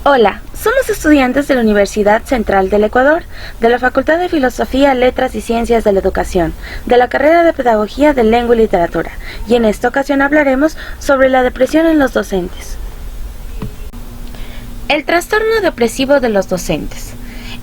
Hola, somos estudiantes de la Universidad Central del Ecuador, de la Facultad de Filosofía, Letras y Ciencias de la Educación, de la carrera de Pedagogía de Lengua y Literatura, y en esta ocasión hablaremos sobre la depresión en los docentes. El trastorno depresivo de los docentes.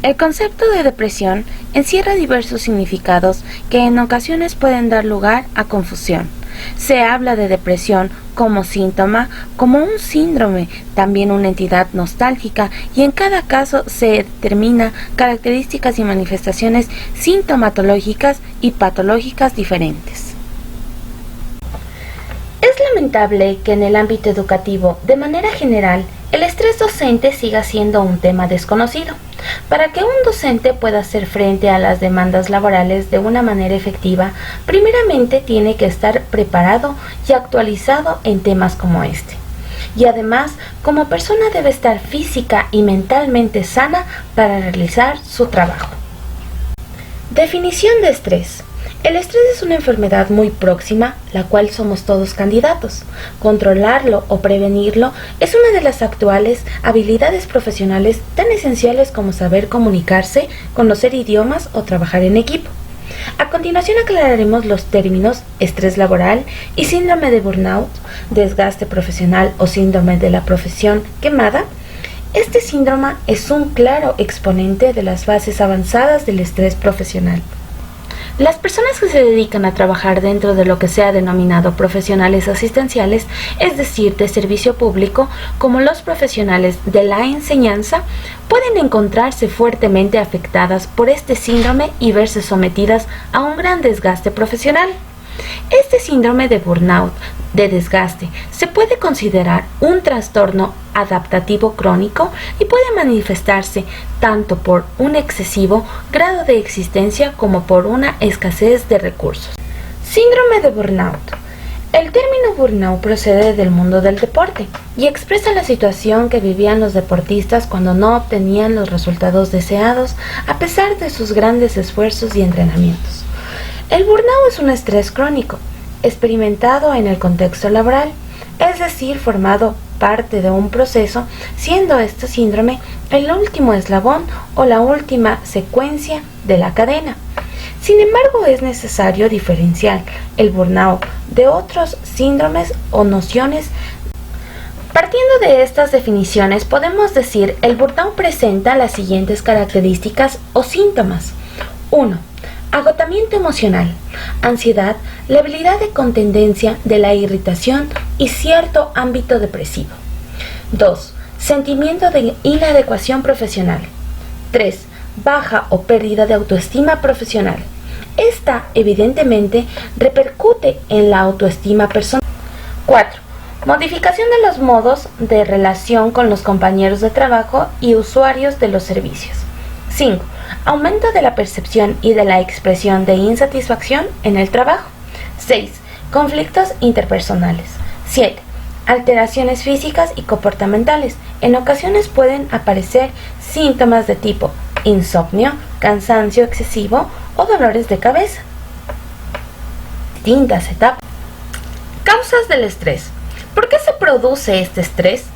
El concepto de depresión encierra diversos significados que en ocasiones pueden dar lugar a confusión. Se habla de depresión como síntoma, como un síndrome, también una entidad nostálgica, y en cada caso se determina características y manifestaciones sintomatológicas y patológicas diferentes. Es lamentable que en el ámbito educativo, de manera general, el estrés docente siga siendo un tema desconocido. Para que un docente pueda hacer frente a las demandas laborales de una manera efectiva, primeramente tiene que estar preparado y actualizado en temas como este. Y además, como persona debe estar física y mentalmente sana para realizar su trabajo. Definición de estrés. El estrés es una enfermedad muy próxima, la cual somos todos candidatos. Controlarlo o prevenirlo es una de las actuales habilidades profesionales tan esenciales como saber comunicarse, conocer idiomas o trabajar en equipo. A continuación aclararemos los términos estrés laboral y síndrome de burnout, desgaste profesional o síndrome de la profesión quemada. Este síndrome es un claro exponente de las fases avanzadas del estrés profesional. Las personas que se dedican a trabajar dentro de lo que se ha denominado profesionales asistenciales, es decir, de servicio público, como los profesionales de la enseñanza, pueden encontrarse fuertemente afectadas por este síndrome y verse sometidas a un gran desgaste profesional. Este síndrome de burnout, de desgaste, se puede considerar un trastorno adaptativo crónico y puede manifestarse tanto por un excesivo grado de existencia como por una escasez de recursos. Síndrome de burnout. El término burnout procede del mundo del deporte y expresa la situación que vivían los deportistas cuando no obtenían los resultados deseados a pesar de sus grandes esfuerzos y entrenamientos. El burnout es un estrés crónico, experimentado en el contexto laboral, es decir, formado parte de un proceso, siendo este síndrome el último eslabón o la última secuencia de la cadena. Sin embargo, es necesario diferenciar el burnout de otros síndromes o nociones. Partiendo de estas definiciones, podemos decir el burnout presenta las siguientes características o síntomas. 1. Agotamiento emocional, ansiedad, la habilidad de contendencia de la irritación y cierto ámbito depresivo. 2. Sentimiento de inadecuación profesional. 3. Baja o pérdida de autoestima profesional. Esta, evidentemente, repercute en la autoestima personal. 4. Modificación de los modos de relación con los compañeros de trabajo y usuarios de los servicios. 5. Aumento de la percepción y de la expresión de insatisfacción en el trabajo. 6. Conflictos interpersonales. 7. Alteraciones físicas y comportamentales. En ocasiones pueden aparecer síntomas de tipo insomnio, cansancio excesivo o dolores de cabeza. Distintas etapas. Causas del estrés. ¿Por qué se produce este estrés?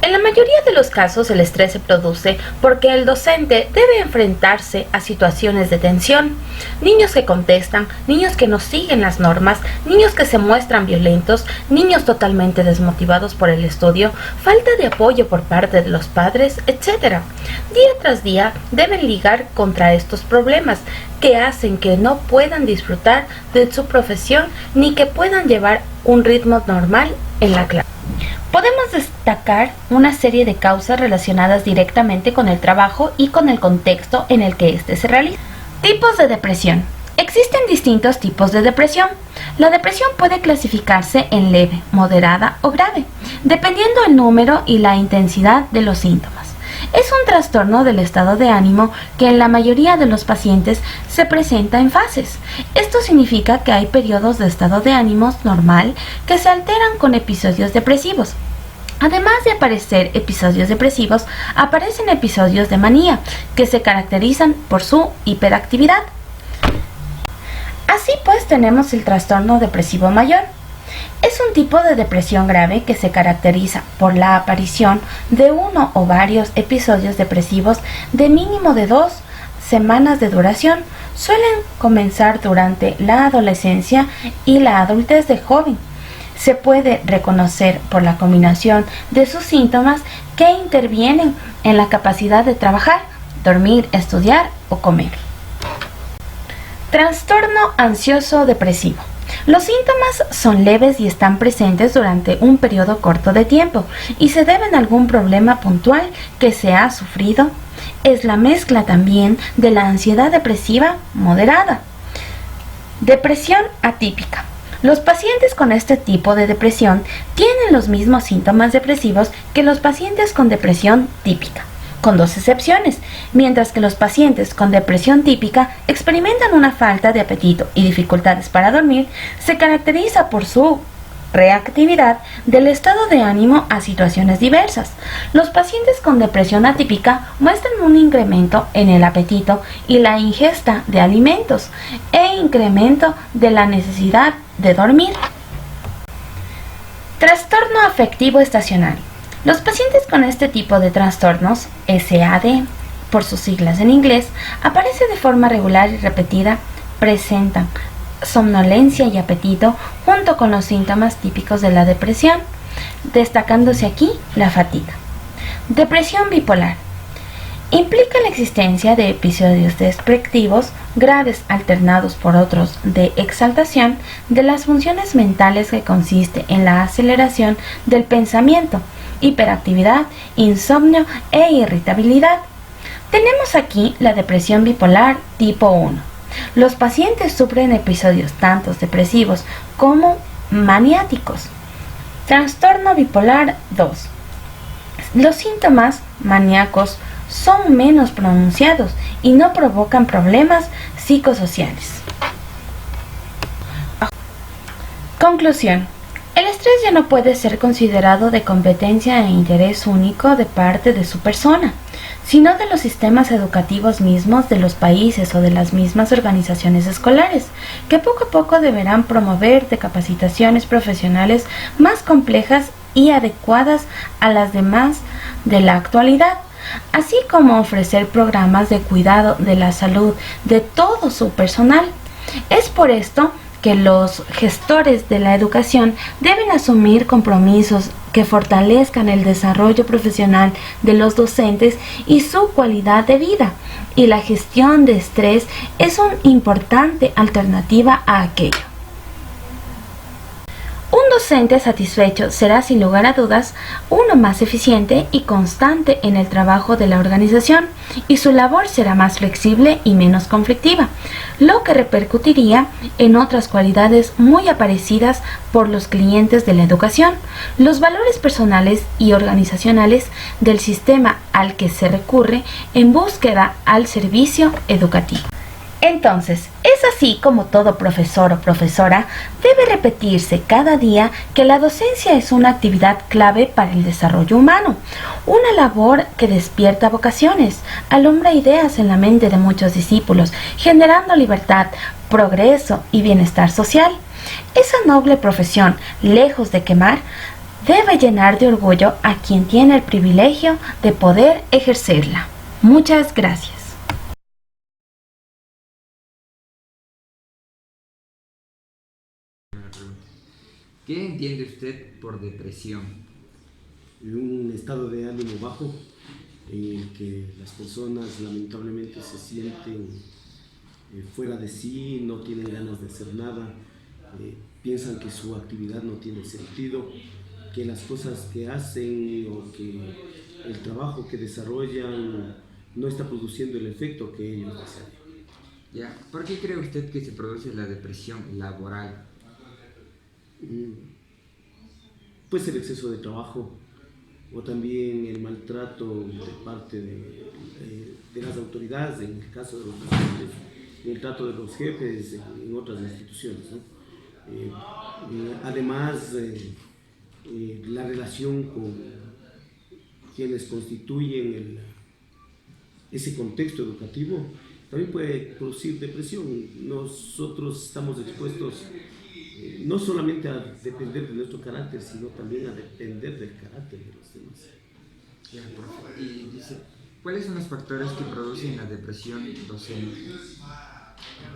En la mayoría de los casos el estrés se produce porque el docente debe enfrentarse a situaciones de tensión. Niños que contestan, niños que no siguen las normas, niños que se muestran violentos, niños totalmente desmotivados por el estudio, falta de apoyo por parte de los padres, etc. Día tras día deben ligar contra estos problemas que hacen que no puedan disfrutar de su profesión ni que puedan llevar un ritmo normal en la clase. Podemos destacar una serie de causas relacionadas directamente con el trabajo y con el contexto en el que éste se realiza. Tipos de depresión. Existen distintos tipos de depresión. La depresión puede clasificarse en leve, moderada o grave, dependiendo el número y la intensidad de los síntomas. Es un trastorno del estado de ánimo que en la mayoría de los pacientes se presenta en fases. Esto significa que hay periodos de estado de ánimo normal que se alteran con episodios depresivos. Además de aparecer episodios depresivos, aparecen episodios de manía, que se caracterizan por su hiperactividad. Así pues, tenemos el trastorno depresivo mayor. Es un tipo de depresión grave que se caracteriza por la aparición de uno o varios episodios depresivos de mínimo de 2 semanas de duración. Suelen comenzar durante la adolescencia y la adultez del joven. Se puede reconocer por la combinación de sus síntomas que intervienen en la capacidad de trabajar, dormir, estudiar o comer. Trastorno ansioso depresivo. Los síntomas son leves y están presentes durante un periodo corto de tiempo y se deben a algún problema puntual que se ha sufrido. Es la mezcla también de la ansiedad depresiva moderada. Depresión atípica. Los pacientes con este tipo de depresión tienen los mismos síntomas depresivos que los pacientes con depresión típica, con 2 excepciones. Mientras que los pacientes con depresión típica experimentan una falta de apetito y dificultades para dormir, se caracteriza por su reactividad del estado de ánimo a situaciones diversas. Los pacientes con depresión atípica muestran un incremento en el apetito y la ingesta de alimentos e incremento de la necesidad de dormir. Trastorno afectivo estacional. Los pacientes con este tipo de trastornos, SAD, por sus siglas en inglés, aparece de forma regular y repetida, presentan somnolencia y apetito junto con los síntomas típicos de la depresión, destacándose aquí la fatiga. Depresión bipolar. Implica la existencia de episodios depresivos graves alternados por otros de exaltación de las funciones mentales que consiste en la aceleración del pensamiento, hiperactividad, insomnio e irritabilidad. Tenemos aquí la depresión bipolar tipo 1. Los pacientes sufren episodios tanto depresivos como maniáticos. Trastorno bipolar 2. Los síntomas maníacos son menos pronunciados y no provocan problemas psicosociales. Conclusión. El estrés ya no puede ser considerado de competencia e interés único de parte de su persona, sino de los sistemas educativos mismos de los países o de las mismas organizaciones escolares, que poco a poco deberán promover de capacitaciones profesionales más complejas y adecuadas a las demás de la actualidad, así como ofrecer programas de cuidado de la salud de todo su personal. Es por esto que los gestores de la educación deben asumir compromisos que fortalezcan el desarrollo profesional de los docentes y su calidad de vida, y la gestión de estrés es una importante alternativa a aquello. Un docente satisfecho será sin lugar a dudas uno más eficiente y constante en el trabajo de la organización, y su labor será más flexible y menos conflictiva, lo que repercutiría en otras cualidades muy aparecidas por los clientes de la educación, los valores personales y organizacionales del sistema al que se recurre en búsqueda al servicio educativo. Entonces, es así como todo profesor o profesora debe repetirse cada día que la docencia es una actividad clave para el desarrollo humano, una labor que despierta vocaciones, alumbra ideas en la mente de muchos discípulos, generando libertad, progreso y bienestar social. Esa noble profesión, lejos de quemar, debe llenar de orgullo a quien tiene el privilegio de poder ejercerla. Muchas gracias. ¿Qué entiende usted por depresión? Un estado de ánimo bajo en el que las personas lamentablemente se sienten fuera de sí, no tienen ganas de hacer nada, piensan que su actividad no tiene sentido, que las cosas que hacen o que el trabajo que desarrollan no está produciendo el efecto que ellos desean. ¿Ya? ¿Por qué cree usted que se produce la depresión laboral? Pues el exceso de trabajo o también el maltrato de parte de las autoridades, en el caso de los docentes, el trato de los jefes en otras instituciones, ¿no? Además, la relación con quienes constituyen ese contexto educativo también puede producir depresión. Nosotros estamos expuestos no solamente a depender de nuestro carácter, sino también a depender del carácter de los demás. Ya, profe. Y dice, ¿cuáles son los factores que producen la depresión docente?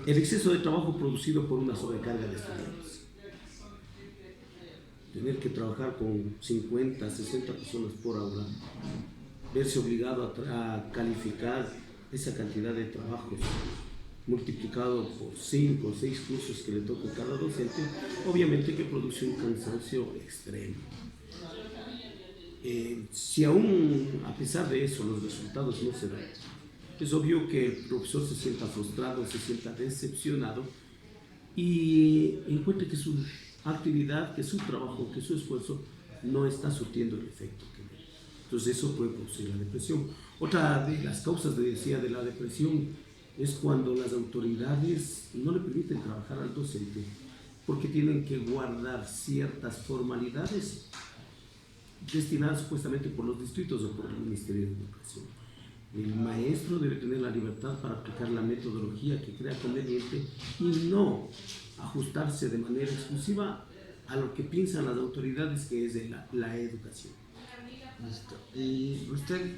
El exceso de trabajo producido por una sobrecarga de estudiantes. Tener que trabajar con 50, 60 personas por aula, verse obligado a calificar esa cantidad de trabajos multiplicado por 5 o 6 cursos que le toca a cada docente, obviamente que produce un cansancio extremo. Si aún a pesar de eso los resultados no se dan, es obvio que el profesor se sienta frustrado, se sienta decepcionado y encuentre que su actividad, que su trabajo, que su esfuerzo no está surtiendo el efecto que debe. Entonces eso puede producir la depresión. Otra de las causas, decía, de la depresión es cuando las autoridades no le permiten trabajar al docente porque tienen que guardar ciertas formalidades destinadas supuestamente por los distritos o por el Ministerio de Educación. El maestro debe tener la libertad para aplicar la metodología que crea conveniente y no ajustarse de manera exclusiva a lo que piensan las autoridades, que es de la educación. Listo. ¿Y usted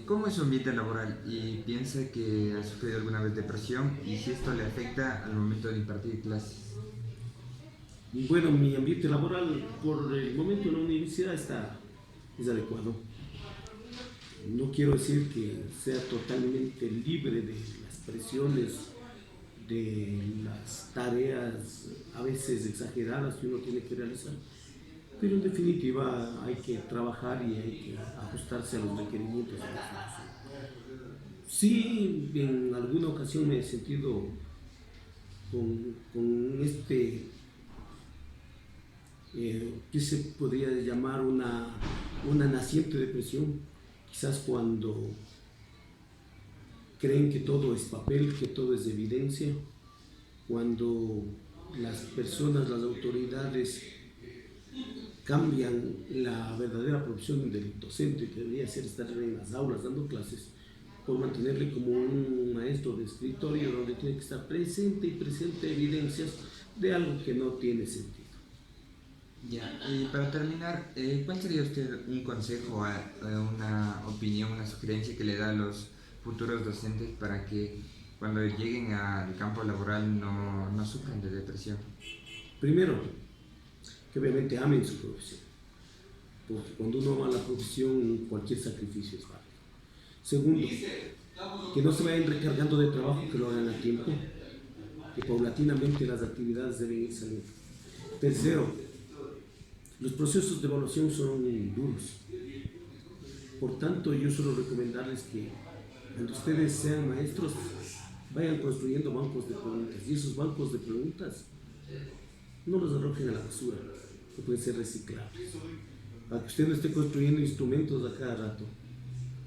cómo es su ambiente laboral? ¿Y piensa que ha sufrido alguna vez depresión? ¿Y si esto le afecta al momento de impartir clases? Bueno, mi ambiente laboral por el momento en la universidad es adecuado. No quiero decir que sea totalmente libre de las presiones, de las tareas a veces exageradas que uno tiene que realizar, pero en definitiva hay que trabajar y hay que ajustarse a los requerimientos de la institución. Sí, en alguna ocasión me he sentido con ¿qué se podría llamar? Una naciente depresión, quizás cuando creen que todo es papel, que todo es evidencia, cuando las personas, las autoridades cambian la verdadera profesión del docente, que debería ser estar en las aulas dando clases, por mantenerle como un maestro de escritorio donde tiene que estar presente y presente evidencias de algo que no tiene sentido. Ya, y para terminar, ¿cuál sería usted un consejo, una opinión, una sugerencia que le da a los futuros docentes para que cuando lleguen al campo laboral no sufran de depresión? Primero, que obviamente amen su profesión, porque cuando uno ama la profesión, cualquier sacrificio es válido. Segundo, que no se vayan recargando de trabajo, que lo hagan a tiempo, que paulatinamente las actividades deben ir saliendo. Tercero, los procesos de evaluación son duros. Por tanto, yo suelo recomendarles que cuando ustedes sean maestros, vayan construyendo bancos de preguntas. Y esos bancos de preguntas no los arrojen a la basura, que pueden ser reciclables. Para que usted no esté construyendo instrumentos a cada rato,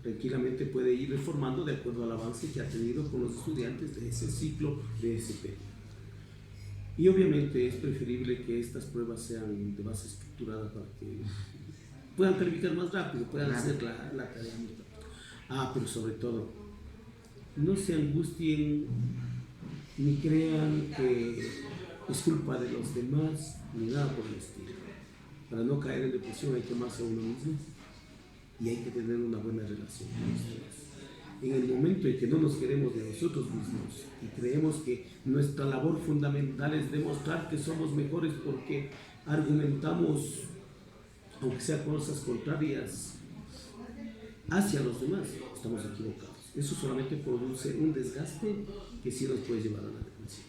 tranquilamente puede ir reformando de acuerdo al avance que ha tenido con los estudiantes de ese ciclo de SP. Y obviamente es preferible que estas pruebas sean de base estructurada para que puedan calificar más rápido, puedan hacer la tarea más rápido. Pero sobre todo, no se angustien ni crean que es culpa de los demás ni nada por el estilo. Para no caer en depresión hay que amarse a uno mismo y hay que tener una buena relación con los demás. En el momento en que no nos queremos de nosotros mismos y creemos que nuestra labor fundamental es demostrar que somos mejores porque argumentamos, aunque sea cosas contrarias, hacia los demás, estamos equivocados. Eso solamente produce un desgaste que sí nos puede llevar a la depresión.